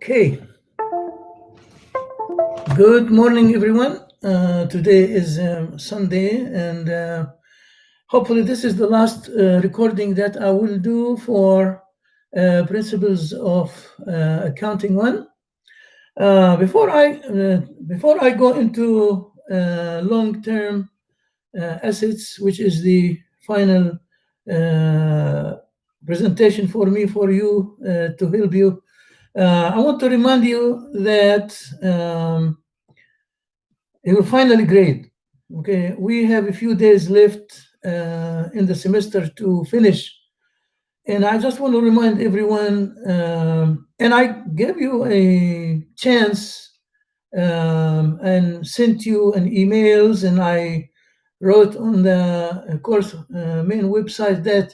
Okay. Good morning, everyone. Today is Sunday, and hopefully, this is the last recording that I will do for Principles of Accounting 1. Before I go into long-term assets, which is the final presentation for me, for you, to help you, I want to remind you that your final grade. Okay, we have a few days left in the semester to finish, and I just want to remind everyone. And I gave you a chance and sent you an emails, and I wrote on the course main website that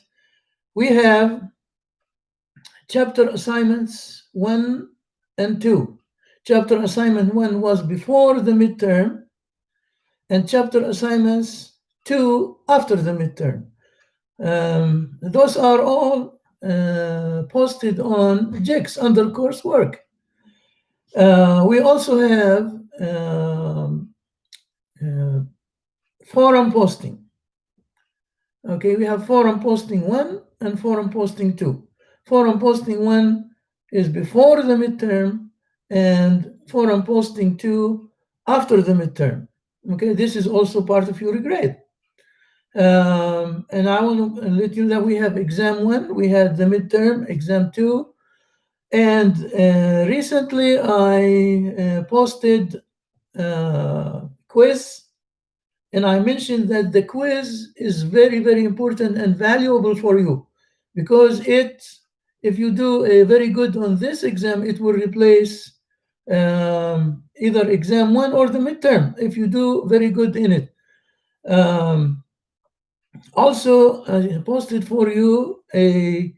we have chapter assignments 1 and 2. Chapter assignment 1 was before the midterm, and chapter assignments 2 after the midterm. Those are all posted on JIX under coursework. We also have forum posting. Okay, we have forum posting 1 and forum posting 2. Forum posting 1 is before the midterm, and forum posting 2 after the midterm. Okay, this is also part of your grade. And I want to let you know that we have exam 1, we had the midterm, exam 2, and recently I posted quiz, and I mentioned that the quiz is very, very important and valuable for you, because if you do a very good on this exam, it will replace either exam 1 or the midterm if you do very good in it. Also, I posted for you a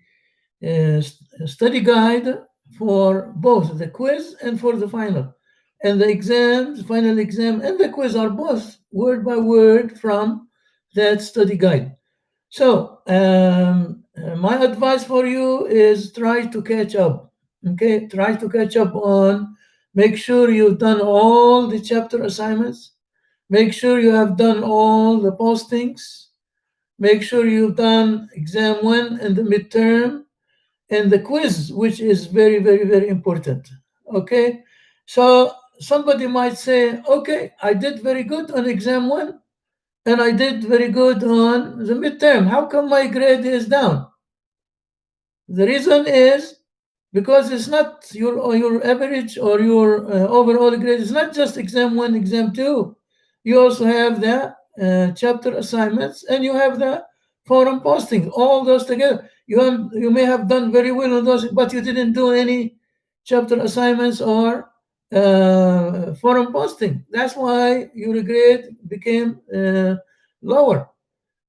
study guide for both the quiz and for the final. And the exams, final exam and the quiz are both word by word from that study guide. So my advice for you is try to catch up. Okay, try to catch up on, make sure you've done all the chapter assignments, make sure you have done all the postings, make sure you've done exam 1 and the midterm and the quiz, which is very, very, very important. Okay, so somebody might say, okay, I did very good on exam 1 and I did very good on the midterm. How come my grade is down? The reason is because it's not your average or your overall grade. It's not just exam 1, exam 2. You also have the chapter assignments, and you have the forum posting. All those together, you may have done very well on those, but you didn't do any chapter assignments or forum posting. That's why your grade became lower.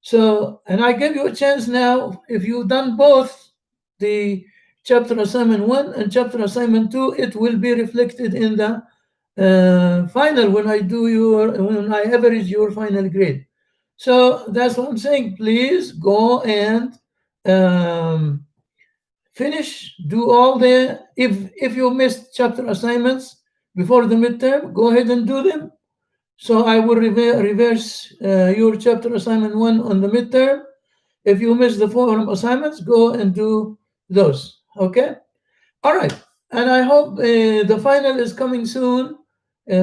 So, and I give you a chance now. If you've done both the chapter assignment 1 and chapter assignment 2, it will be reflected in the final when I average your final grade. So that's what I'm saying. Please go and finish, do all the, if you missed chapter assignments before the midterm, go ahead and do them. So I will reverse your chapter assignment 1 on the midterm. If you miss the forum assignments, go and do those. Okay? All right. And I hope the final is coming soon.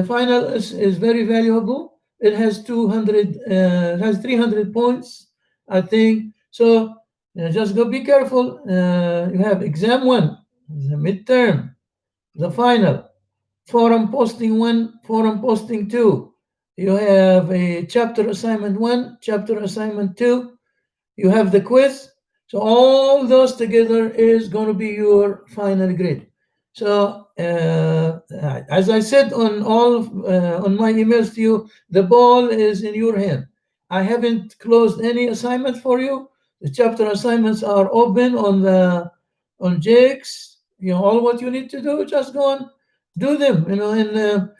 Final is very valuable. It has 300 points, I think. So just go be careful. You have exam 1, the midterm, the final, forum posting 1, forum posting 2. You have a chapter assignment 1, chapter assignment 2. You have the quiz. So all those together is going to be your final grade. So as I said on my emails to you, the ball is in your hand. I haven't closed any assignment for you. The chapter assignments are open on JIX. All what you need to do, just go and do them. And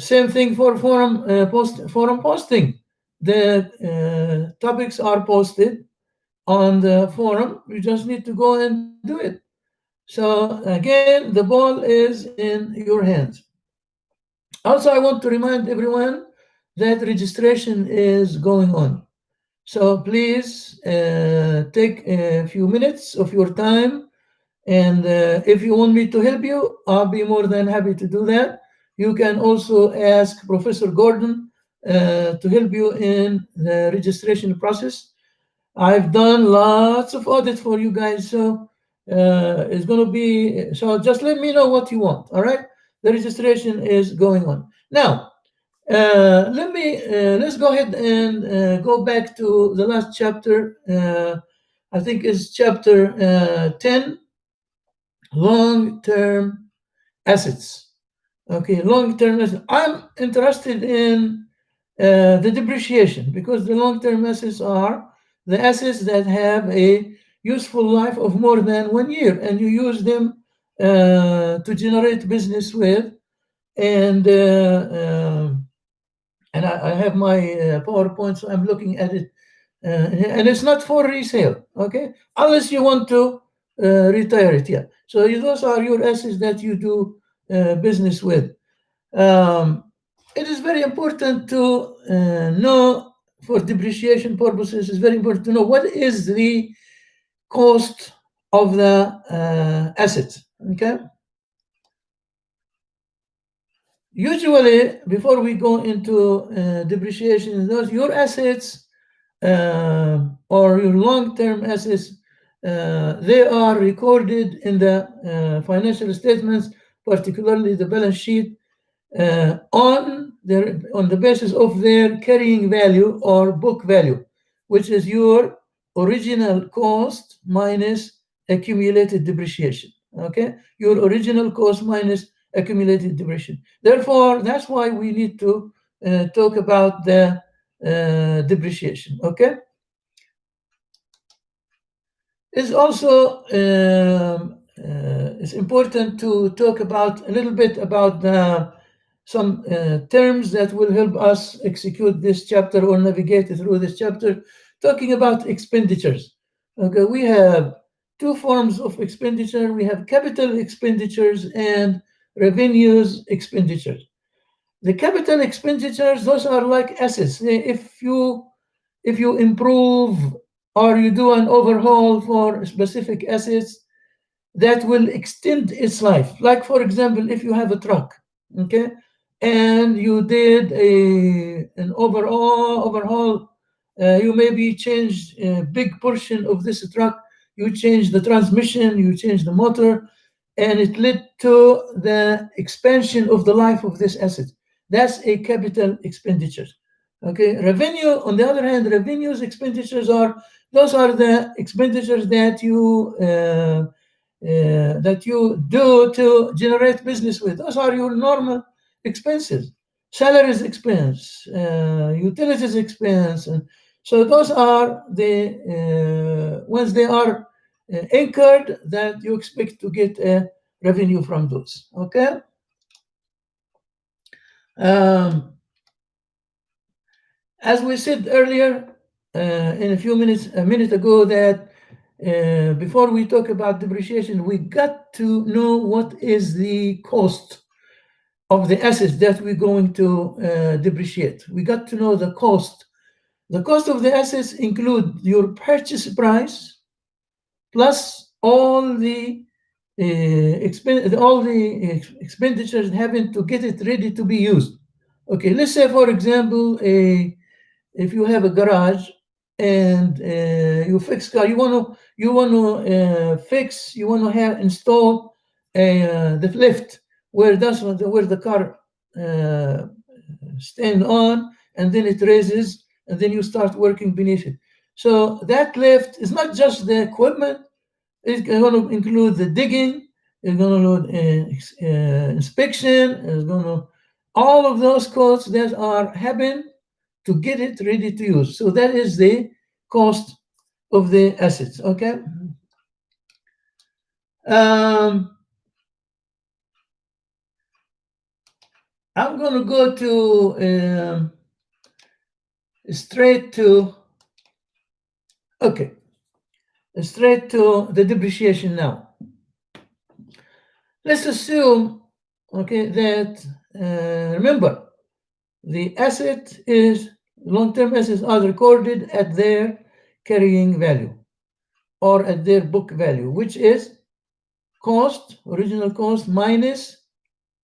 same thing for forum posting. The topics are posted on the forum. You just need to go and do it. So again, the ball is in your hands. Also, I want to remind everyone that registration is going on. So please take a few minutes of your time. And if you want me to help you, I'll be more than happy to do that. You can also ask Professor Gordon to help you in the registration process. I've done lots of audits for you guys, so it's going to be, so just let me know what you want. All right, the registration is going on now. Let's go ahead and go back to the last chapter. I think it's chapter 10, long-term assets. Okay, long-term assets. I'm interested in the depreciation, because the long-term assets are the assets that have a useful life of more than 1 year, and you use them to generate business with. And I have my PowerPoint, so I'm looking at it, and it's not for resale, okay? Unless you want to retire it, yeah. So those are your assets that you do business with. It is very important to know, for depreciation purposes, it's very important to know what is the cost of the asset, okay? Usually, before we go into depreciation, your assets or your long-term assets, they are recorded in the financial statements, particularly the balance sheet, on the basis of their carrying value or book value, which is your original cost minus accumulated depreciation. Okay, your original cost minus accumulated depreciation. Therefore, that's why we need to talk about the depreciation. Okay. It's also it's important to talk about a little bit about some terms that will help us execute this chapter or navigate through this chapter, talking about expenditures. Okay, we have two forms of expenditure. We have capital expenditures and revenues expenditures. The capital expenditures, those are like assets. If you improve or you do an overhaul for specific assets, that will extend its life. Like, for example, if you have a truck, okay, and you did an overhaul, you maybe changed a big portion of this truck, you changed the transmission, you changed the motor, and it led to the expansion of the life of this asset. That's a capital expenditure. Okay, revenue, on the other hand, revenues expenditures are, those are the expenditures that you do to generate business with. Those are your normal expenses, salaries expense, utilities expense, and so those are the once they are incurred, that you expect to get a revenue from those. Okay. As we said earlier, in a minute ago, that before we talk about depreciation, we got to know what is the cost of the assets that we're going to depreciate. We got to know the cost. The cost of the assets include your purchase price plus all the expenditures having to get it ready to be used. Okay, let's say, for example, if you have a garage and you fix car, you want to have install the lift where the car stand on, and then it raises, and then you start working beneath it. So that lift is not just the equipment; it's going to include the digging, it's going to include inspection, it's going to all of those costs that are happen to get it ready to use. So that is the cost of the assets. Okay. I'm going to go to straight to the depreciation now. Let's assume, okay, that remember, the asset is long-term assets are recorded at their carrying value or at their book value, which is cost, original cost minus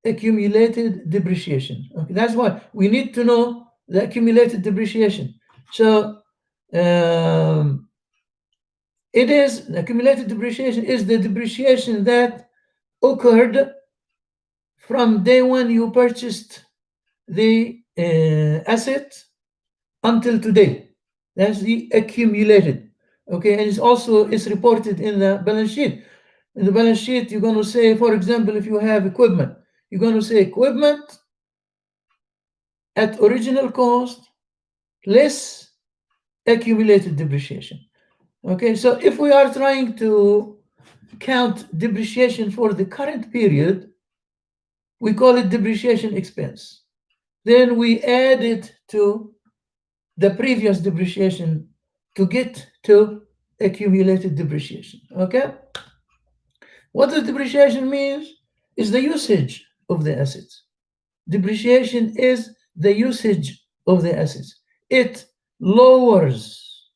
accumulated depreciation. Okay, that's why we need to know the accumulated depreciation. So it is the accumulated depreciation is the depreciation that occurred from day when you purchased the asset until today. That's the accumulated. Okay, and it's reported in the balance sheet. In the balance sheet, you're going to say, for example, if you have equipment, you're going to say equipment at original cost less accumulated depreciation. Okay, so if we are trying to count depreciation for the current period, we call it depreciation expense. Then we add it to the previous depreciation to get to accumulated depreciation. Okay? What the depreciation means is the usage of the assets. Depreciation is the usage of the assets. It lowers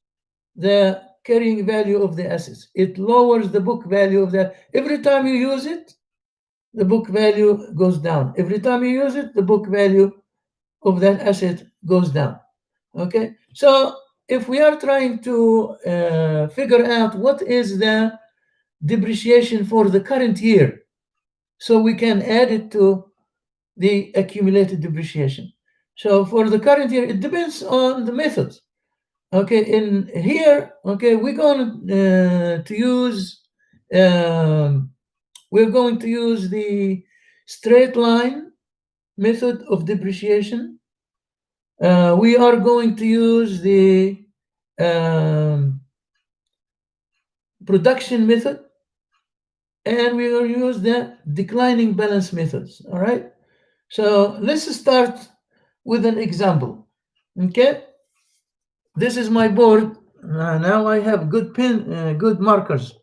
the carrying value of the assets. It lowers the book value of that. Every time you use it, the book value goes down. Every time you use it, the book value of that asset goes down. Okay, so if we are trying to figure out what is the depreciation for the current year, so we can add it to the accumulated depreciation. So for the current year, it depends on the methods. Okay, in here, okay, we're going to use we're going to use the straight line method of depreciation. We are going to use the production method, and we will use the declining balance methods. All right. So let's start with an example. Okay. This is my board. Now I have good good markers.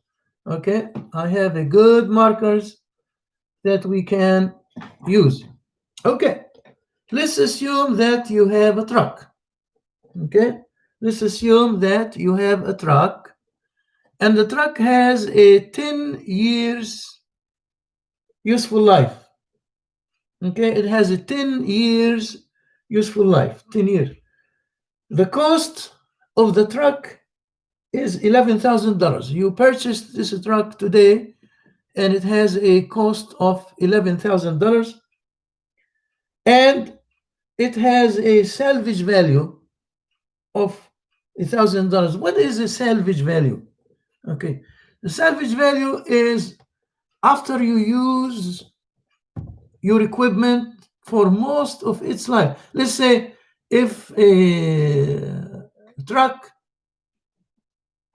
Okay. I have a good markers that we can use. Okay. Let's assume that you have a truck. Okay. Let's assume that you have a truck, and the truck has a 10 years useful life. Okay, it has a 10 years useful life, 10 years. The cost of the truck is $11,000. You purchased this truck today, and it has a cost of $11,000, and it has a salvage value of $1,000. What is the salvage value? Okay, the salvage value is after you use your equipment for most of its life. Let's say if a truck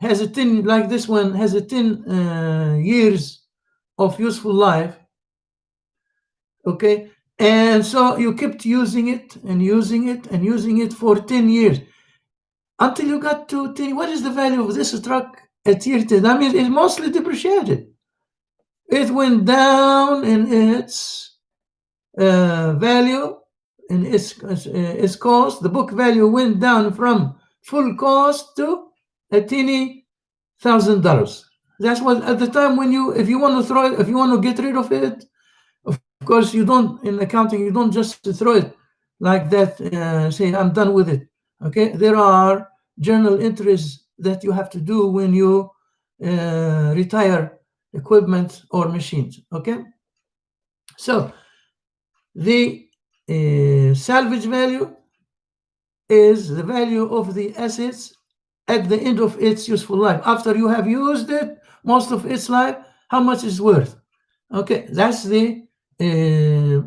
has a 10, like this one, has a 10 years of useful life, okay, and so you kept using it and using it and using it for 10 years until you got to 10. What is the value of this truck at year 10? I mean, it's mostly depreciated. It went down in its value, in its cost. The book value went down from full cost to a teeny $1,000. That's what at the time when if you want to throw it, if you want to get rid of it, of course you don't, in accounting, you don't just throw it like that, say I'm done with it. Okay, there are journal entries that you have to do when you retire equipment or machines. Okay, so the salvage value is the value of the assets at the end of its useful life. After you have used it most of its life, how much is worth? Okay, that's the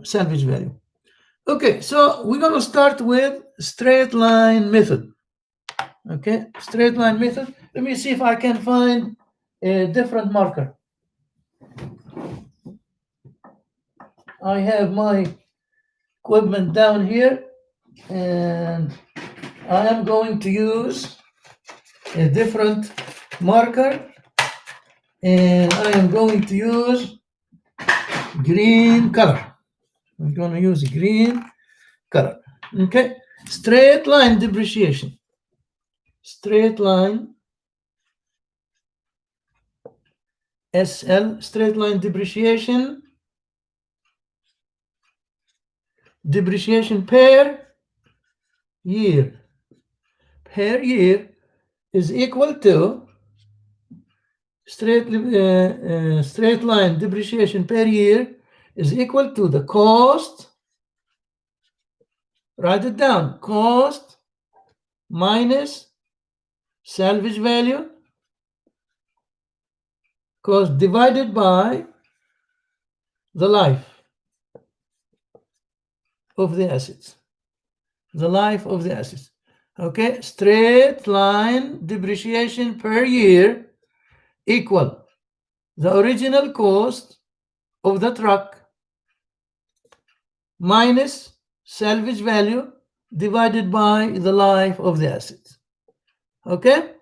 salvage value. Okay, so we're going to start with straight line method. Okay, straight line method. Let me see if I can find a different marker. I have my equipment down here, and I am going to use a different marker, and I am going to use green color. I'm going to use green color. Okay. Straight line depreciation. Straight line SL, straight line depreciation. Depreciation per year. Per year is equal to straight line depreciation per year is equal to the cost. Write it down. Cost minus salvage value. Cost divided by the life of the assets. The life of the assets. Okay, straight line depreciation per year equal the original cost of the truck minus salvage value divided by the life of the assets. Okay?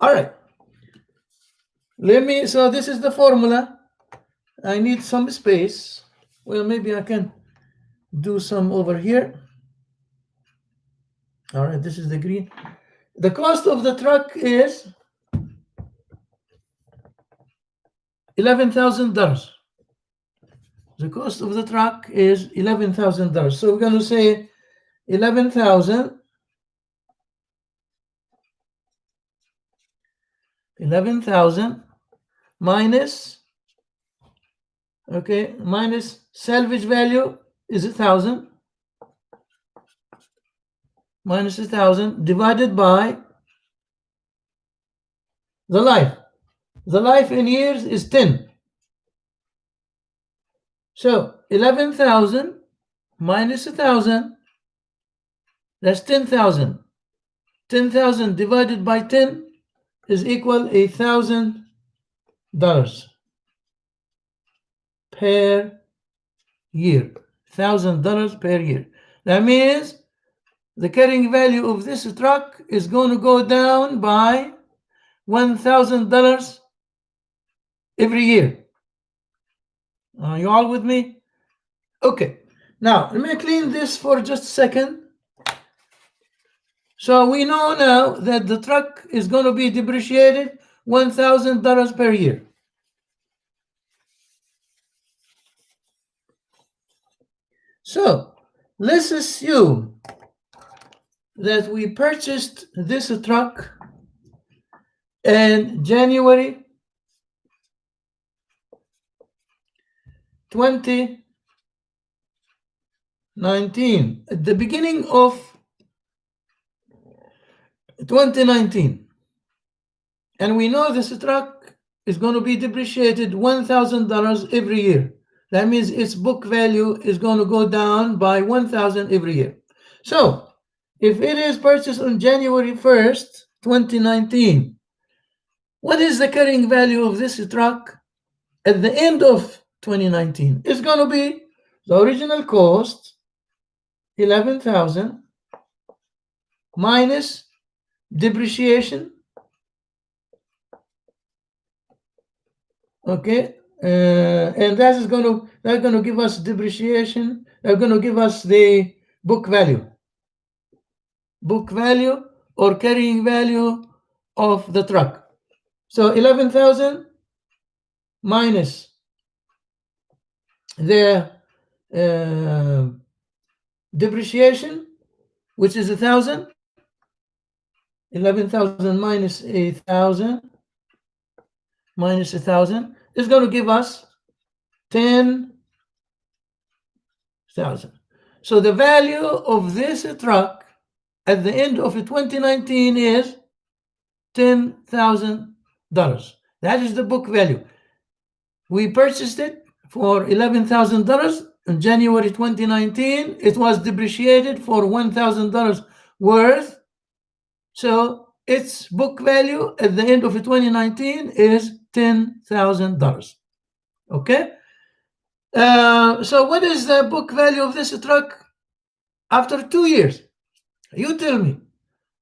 All right. So this is the formula. I need some space. Well, maybe I can do some over here. All right, this is the green. The cost of the truck is $11,000. The cost of the truck is $11,000. So we're going to say 11,000 minus, okay, minus salvage value is 1,000, minus 1,000 divided by the life. The life in years is 10. So 11,000 minus 1,000, that's 10,000. 10,000 divided by 10 is equal $1,000 per year. $1,000 per year. That means the carrying value of this truck is going to go down by $1,000 every year. Are you all with me? Okay. Now, let me clean this for just a second. So we know now that the truck is going to be depreciated $1,000 per year. So let's assume that we purchased this truck in January 2019, at the beginning of 2019, and we know this truck is going to be depreciated $1,000 every year. That means its book value is going to go down by $1,000 every year. So if it is purchased on January 1st, 2019, what is the carrying value of this truck at the end of 2019? It's going to be the original cost, 11,000, minus depreciation. Okay, and that's going to give us depreciation. They're going to give us the book value or carrying value of the truck. So 11,000 minus the depreciation, which is 1,000. 11,000 minus 1,000 minus 1,000 is going to give us 10,000. So the value of this truck at the end of 2019 is $10,000. That is the book value. We purchased it for $11,000 in January 2019. It was depreciated for $1,000 worth. So its book value at the end of 2019 is $10,000. Okay. So what is the book value of this truck after 2 years? You tell me.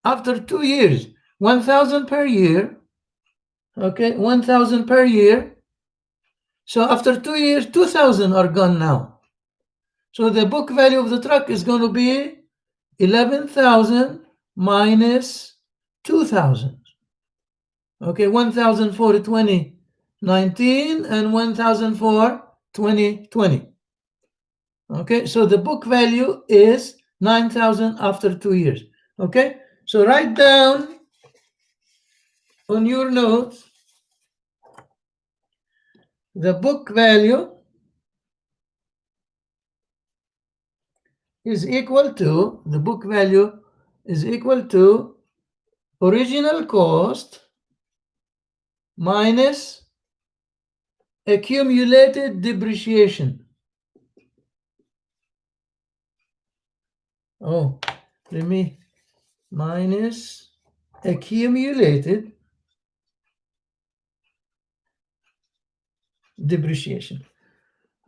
After 2 years, 1,000 per year. Okay, 1,000 per year So after 2 years, 2,000 are gone now. So the book value of the truck is going to be 11,000 minus 2,000. Okay, 1,000 for 2019 and 1,000 for 2020. Okay, so the book value is 9,000 after 2 years. Okay, so write down on your notes the book value is equal to, the book value is equal to original cost minus accumulated depreciation. Oh, let me, minus accumulated depreciation.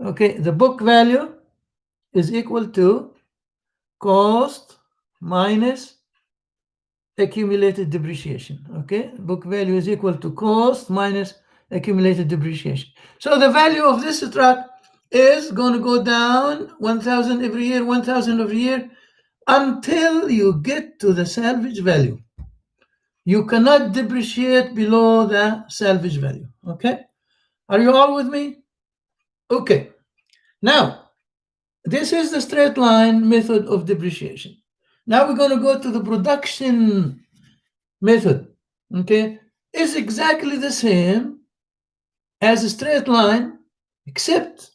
Okay, the book value is equal to cost minus accumulated depreciation. Okay, book value is equal to cost minus accumulated depreciation. So the value of this truck is going to go down 1,000 every year, 1,000 every year, until you get to the salvage value. You cannot depreciate below the salvage value. Okay, are you all with me? Okay, now this is the straight line method of depreciation. Now we're going to go to the production method. Okay, it's exactly the same as a straight line, except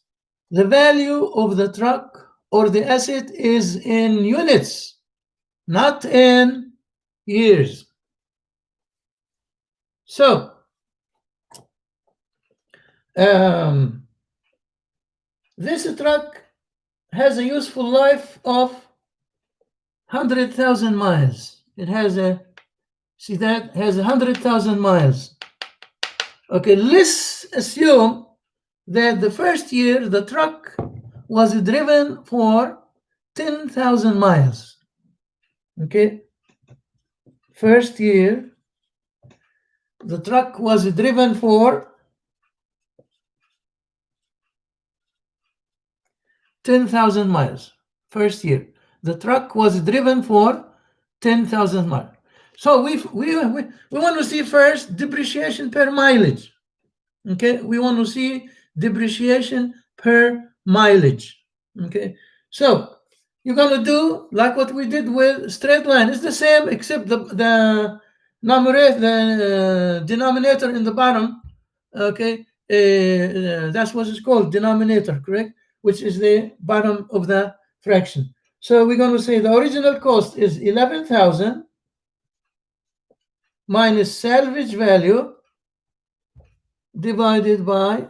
the value of the truck or the asset is in units, not in years. So this truck has a useful life of 100,000 miles. It has a, see that, has 100,000 miles. Okay, let's assume that the first year the truck was driven for 10,000 miles. Okay, first year the truck was driven for 10,000 miles. First year the truck was driven for 10,000 miles. So we want to see first depreciation per mileage. Okay, we want to see depreciation per mileage. Okay, so you're going to do like what we did with straight line. It's the same, except the numerator, the denominator in the bottom. Okay, that's what it's called, denominator, correct? Which is the bottom of the fraction. So we're going to say the original cost is 11,000 minus salvage value divided by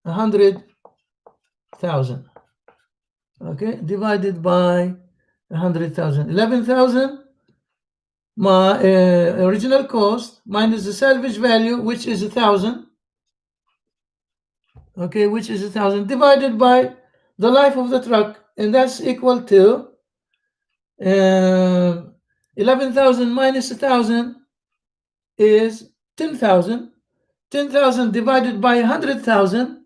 100,000. Okay, divided by 100,000. 11,000, my original cost minus the salvage value, which is 1,000. Okay, which is 1,000 divided by the life of the truck, and that's equal to 11,000 minus 1,000 is 10,000. 10,000 divided by 100,000.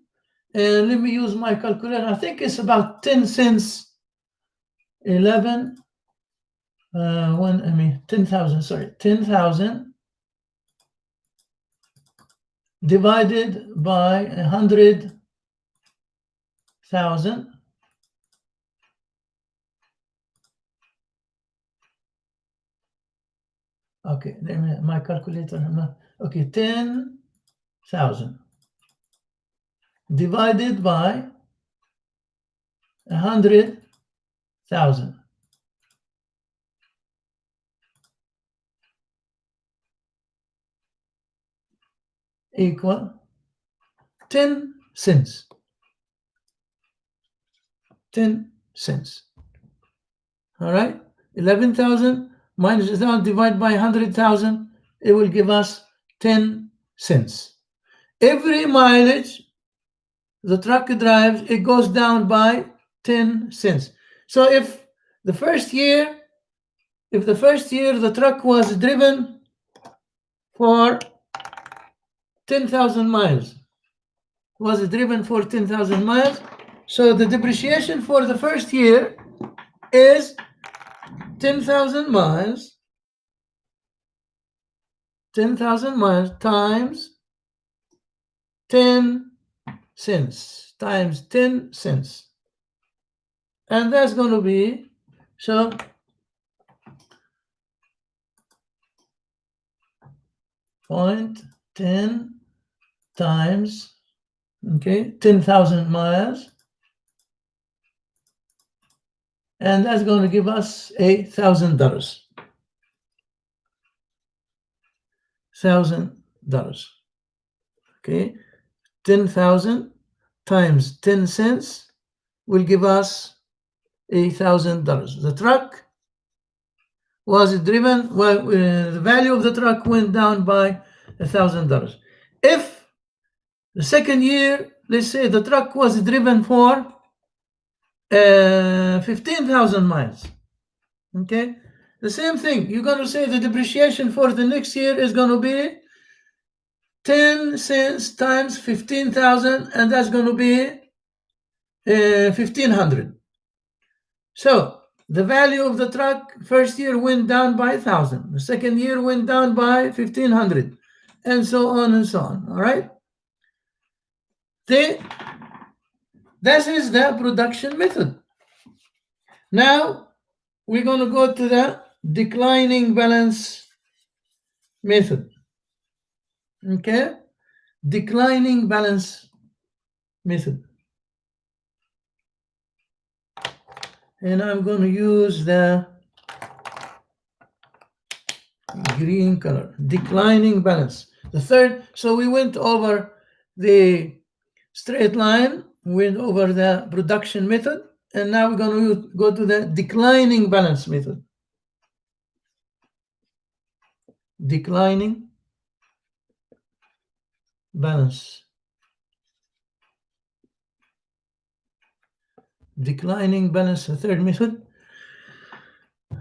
And let me use my calculator. I think it's about 10 cents. 10,000, sorry, 10,000 divided by 100,000. Okay, my calculator, okay, 10,000 divided by 100,000 equal 10 cents. 10 cents. All right, 11,000 minus 1,000 divided by 100,000, it will give us 10 cents. Every mileage the truck drives, it goes down by 10 cents. So if the first year the truck was driven for 10,000 miles, was driven for 10,000 miles. So the depreciation for the first year is 10,000 miles, 10,000 miles times 10 cents, times 10 cents. And that's going to be, so 0.10 times, okay, 10,000 miles. And that's going to give us $1,000. $1,000. Okay, 10,000 times 10 cents will give us $1,000. The truck was driven, well, the value of the truck went down by $1,000. If the second year, let's say the truck was driven for 15,000 miles, okay, the same thing. You're going to say the depreciation for the next year is going to be 10 cents times 15,000, and that's going to be 1,500. So the value of the truck first year went down by 1,000. The second year went down by 1,500, and so on and so on. All right. This is the production method. Now we're going to go to the declining balance method. Okay, declining balance method. And I'm going to use the green color, declining balance. The third, so we went over the straight line, went over the production method, and now we're going to go to the declining balance method. Declining balance. Declining balance, the third method.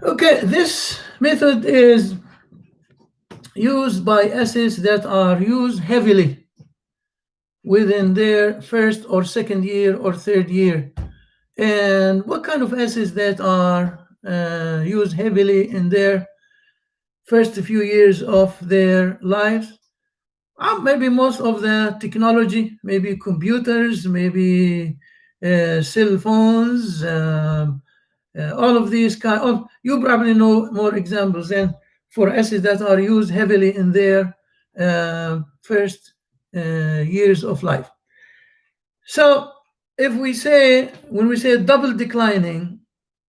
Okay, this method is used by assets that are used heavily within their first or second year or third year. And what kind of assets that are used heavily in their first few years of their lives? Maybe most of the technology, maybe computers, maybe cell phones, all of these kind of, you probably know more examples than for assets that are used heavily in their first years of life. So if we say, when we say double declining,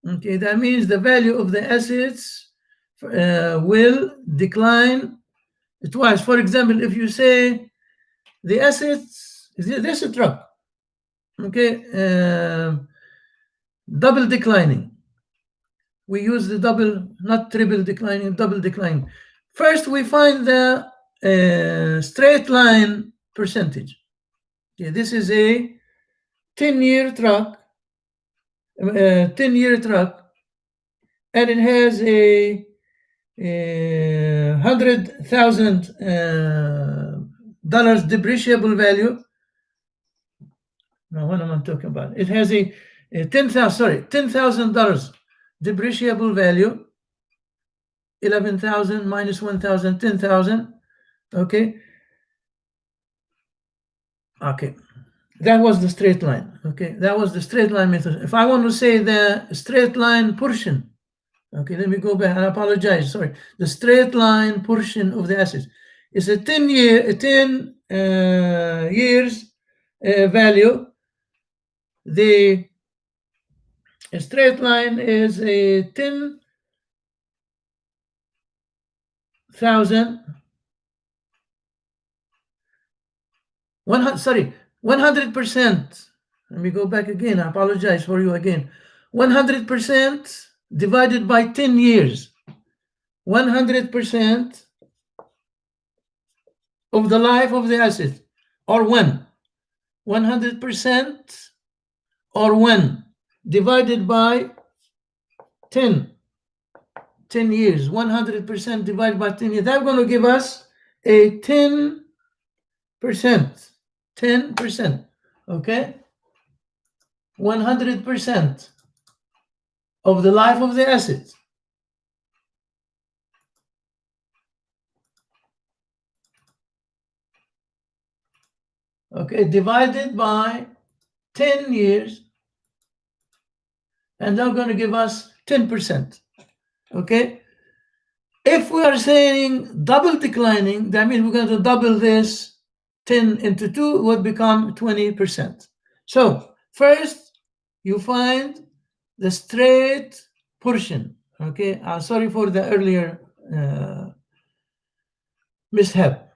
okay, that means the value of the assets will decline twice. For example, if you say the assets, this is a truck, okay, double declining. We use the double, not triple declining, double declining. First, we find the straight line percentage. Okay, this is a 10-year truck, 10-year truck, and it has a $100,000 depreciable value. Now, what am I talking about? It has a $10,000 depreciable value. 11,000 minus 1,000, 10,000. Okay. Okay. That was the straight line. Okay. That was the straight line method. If I want to say the straight line portion, okay, let me go back. I apologize. Sorry. The straight line portion of the assets is a 10 years value. The straight line is a 10,000. 100%. Let me go back again. I apologize for you again. 100% divided by 10 years. 100% of the life of the asset, or when. 100% or when divided by 10 years. 100% divided by 10 years. That's going to give us a 10%. 10%. Okay? 100% of the life of the asset. Okay, divided by 10 years, and they're going to give us 10%. Okay? If we are saying double declining, that means we're going to double this. 10 into 2 would become 20%. So first, you find the straight portion. Okay, sorry for the earlier mishap.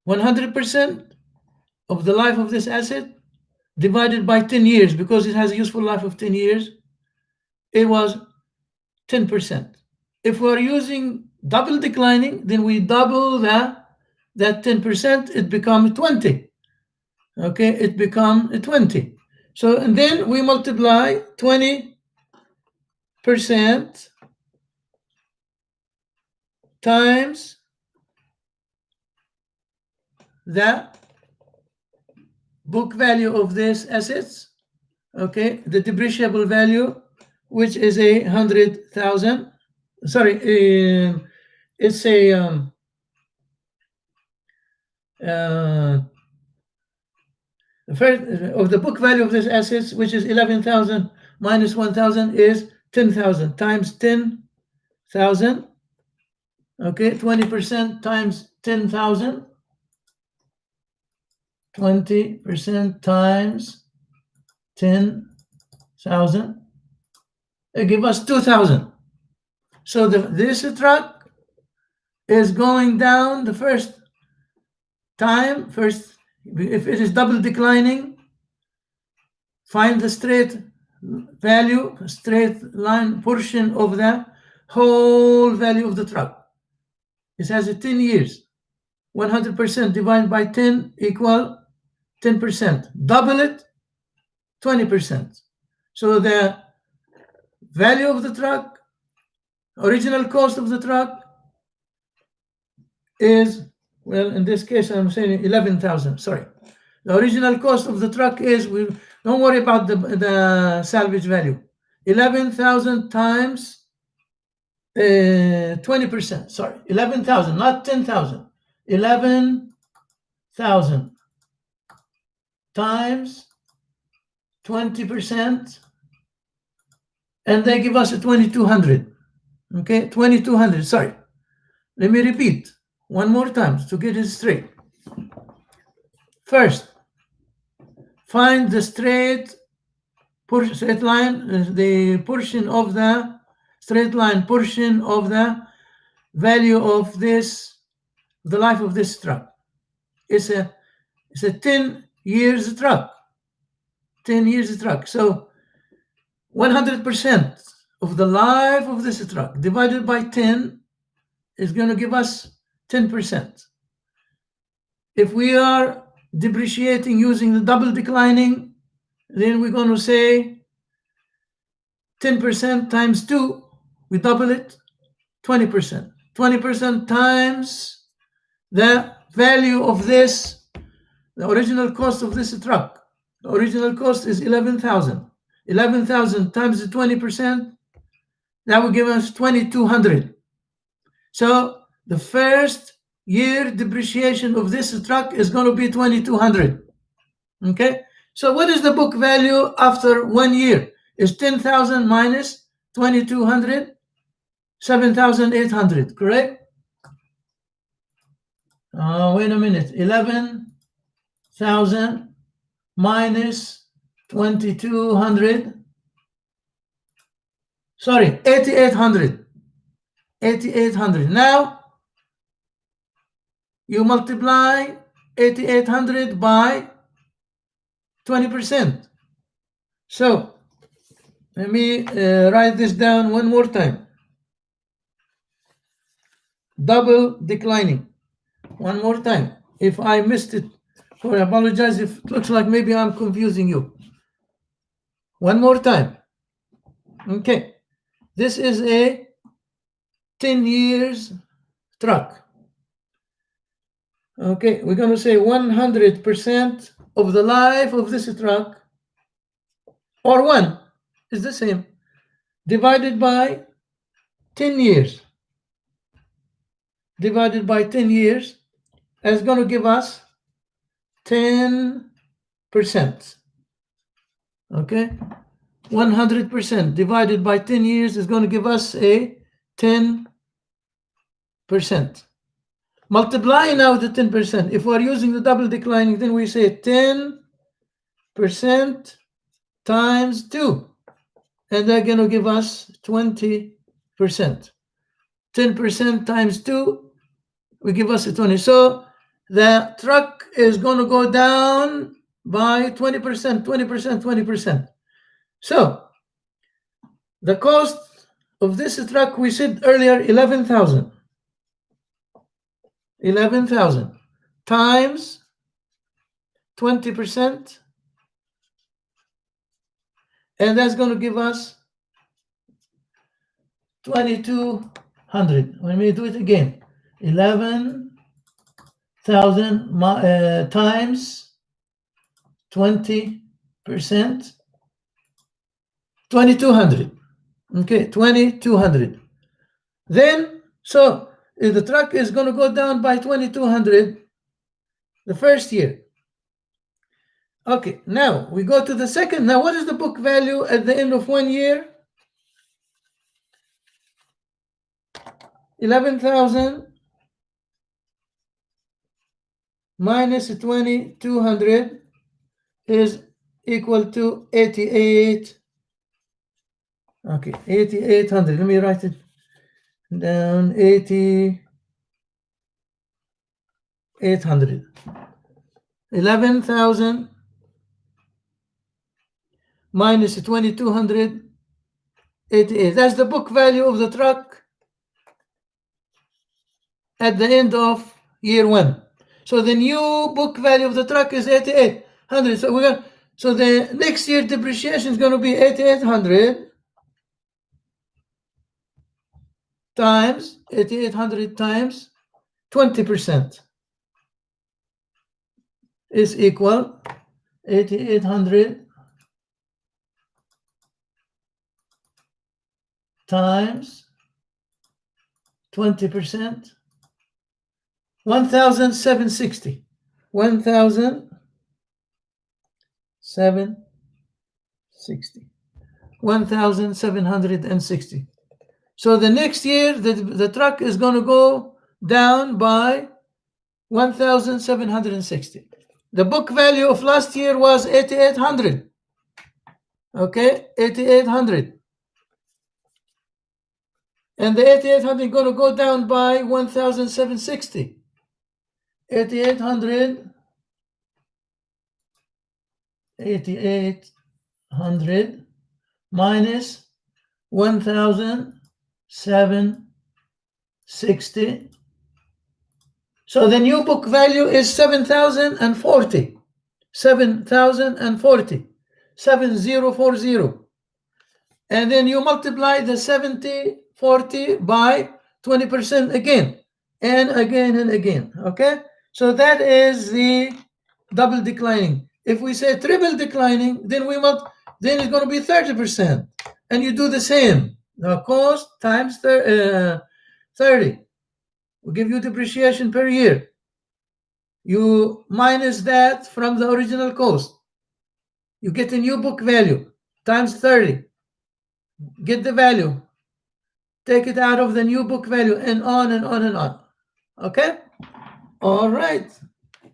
100% of the life of this asset divided by 10 years, because it has a useful life of 10 years, it was 10%. If we're using double declining, then we double that 10%, it becomes 20. Okay, it becomes 20. So, and then we multiply 20% times the book value of these assets. Okay, the depreciable value, which is 100,000. Sorry, it's a first of the book value of these assets, which is 11,000 minus 1,000 is 10,000 times 10,000. Okay, 20% times 10,000. 20% times 10,000. It gives us 2,000. So this truck is going down the first time. First, if it is double declining, find the straight value, straight line portion of the whole value of the truck. It has 10 years. 100% divided by 10 equal 10%. Double it, 20%. So the value of the truck, original cost of the truck is, well, in this case, I'm saying 11,000. Sorry. The original cost of the truck is, we don't worry about the salvage value. 11,000 times 20%. Sorry, 11,000, not 10,000. 11,000 times 20%, and they give us a 2,200. Okay, 2,200. Sorry. Let me repeat one more time to get it straight. First, find the straight line, the portion of the straight line portion of the value of this, the life of this truck. It's a 10 years truck. 10 years truck. So 100% of the life of this truck divided by 10 is going to give us 10%. If we are depreciating using the double declining, then we're going to say 10% times 2, we double it, 20%. 20% times the value of this, the original cost of this truck. The original cost is 11,000. 11,000 times the 20%, that will give us 2,200. So the first year depreciation of this truck is going to be 2,200. Okay, so what is the book value after 1 year? Is 10,000 minus 2,200, 7,800, correct? Wait a minute, 11,000 minus 2,200. Sorry, 8,800. 8,800. Now you multiply 8,800 by 20%. So let me write this down one more time. Double declining. One more time. If I missed it, I apologize if it looks like maybe I'm confusing you. One more time. Okay. This is a 10 years truck. Okay, we're going to say 100% of the life of this truck, or 1 is the same, divided by 10 years. Divided by 10 years is going to give us 10%. Okay, 100% divided by 10 years is going to give us a 10%. Multiply now the 10%. If we're using the double declining, then we say 10% times 2. And they're going to give us 20%. 10% times 2 will give us a 20. So the truck is going to go down by 20%, 20%, 20%. So the cost of this truck, we said earlier, 11,000. 11,000 times 20%, and that's going to give us 2,200. Let me do it again. 11,000 times 20%, 2,200. Okay, 2,200. Then, so if the truck is going to go down by 2,200 the first year. Okay, now we go to the second. Now, what is the book value at the end of 1 year? 11,000 minus 2,200 is equal to 88. Okay, 8,800. Let me write it down. 8,800. 11,000 minus 2,200, 88. That's the book value of the truck at the end of year 1. So the new book value of the truck is 8,800. So the next year depreciation is going to be 8,800 times 8,800 times 20% is equal 8,800 times 20%, 1,760. 1,760. 1,760. So the next year, the truck is going to go down by 1,760. The book value of last year was 8,800. Okay, 8,800. And the 8,800 is going to go down by 1,760. 8,800 minus 1,760. So the new book value is 7,040. 7,040. 7040. And then you multiply the 7040 by 20% again, and again and again. Okay? So that is the double declining. If we say triple declining, then it's going to be 30%. And you do the same. The cost times 30. We'll give you depreciation per year. You minus that from the original cost. You get a new book value times 30. Get the value. Take it out of the new book value, and on and on and on. Okay? All right.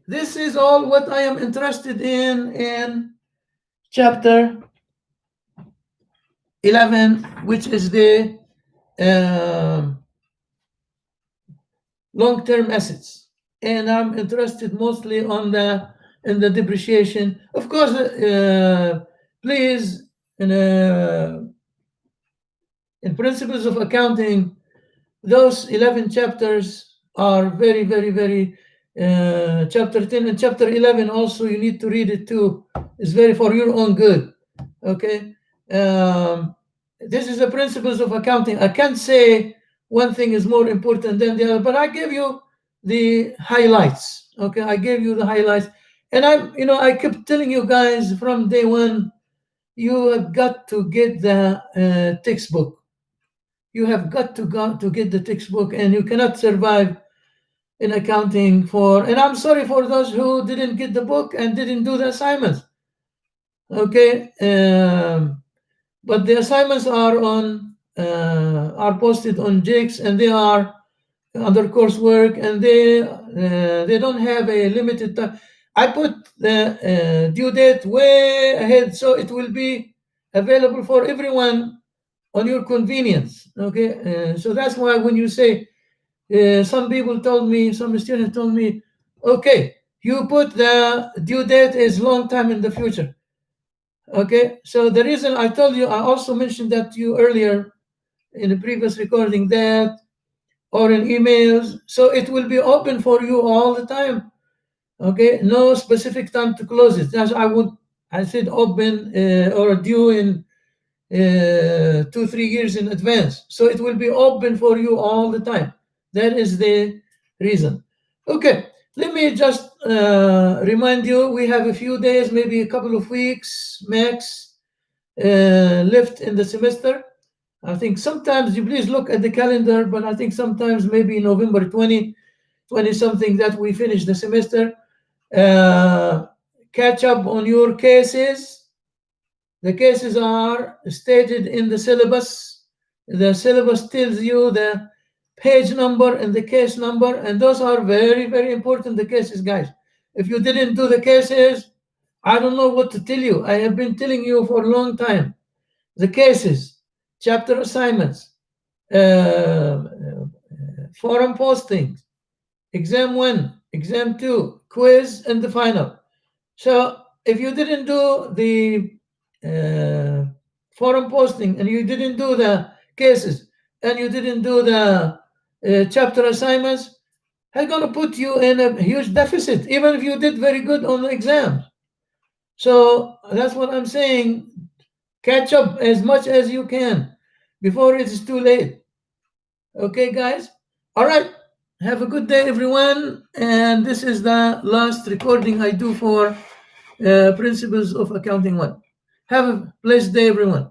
This is all what I am interested in chapter 11, which is the long-term assets. And I'm interested mostly in the depreciation. Of course, please, in principles of accounting, those 11 chapters are very, very, very, chapter 10 and chapter 11 also, you need to read it too. It's very for your own good. Okay? This is the principles of accounting. I can't say one thing is more important than the other, but I give you the highlights. Okay, I gave you the highlights, and I kept telling you guys from day one, you have got to get the textbook. You have got to get the textbook, and you cannot survive in accounting for. And I'm sorry for those who didn't get the book and didn't do the assignments. Okay, but the assignments are posted on JIX, and they are under coursework, and they don't have a limited time. I put the due date way ahead, so it will be available for everyone on your convenience. Okay, so that's why when you say, some students told me, okay, you put the due date is long time in the future. Okay, so the reason I told you, I also mentioned that to you earlier in the previous recording, that or in emails, so it will be open for you all the time. Okay, no specific time to close it. As I said open or due in 2-3 years in advance, so it will be open for you all the time. That is the reason. Okay, let me just remind you, we have a few days, maybe a couple of weeks max left in the semester. I think sometimes you please look at the calendar, but I think sometimes maybe November 20 something that we finish the semester. Catch up on your cases. The cases are stated in the syllabus. The syllabus tells you the page number and the case number, and those are very, very important, the cases, guys. If you didn't do the cases, I don't know what to tell you. I have been telling you for a long time. The cases, chapter assignments, forum postings, exam 1, exam 2, quiz, and the final. So if you didn't do the forum posting, and you didn't do the cases, and you didn't do the chapter assignments, I'm going to put you in a huge deficit, even if you did very good on the exams. So that's what I'm saying. Catch up as much as you can before it is too late. Okay, guys? All right. Have a good day, everyone. And this is the last recording I do for Principles of Accounting 1. Have a blessed day, everyone.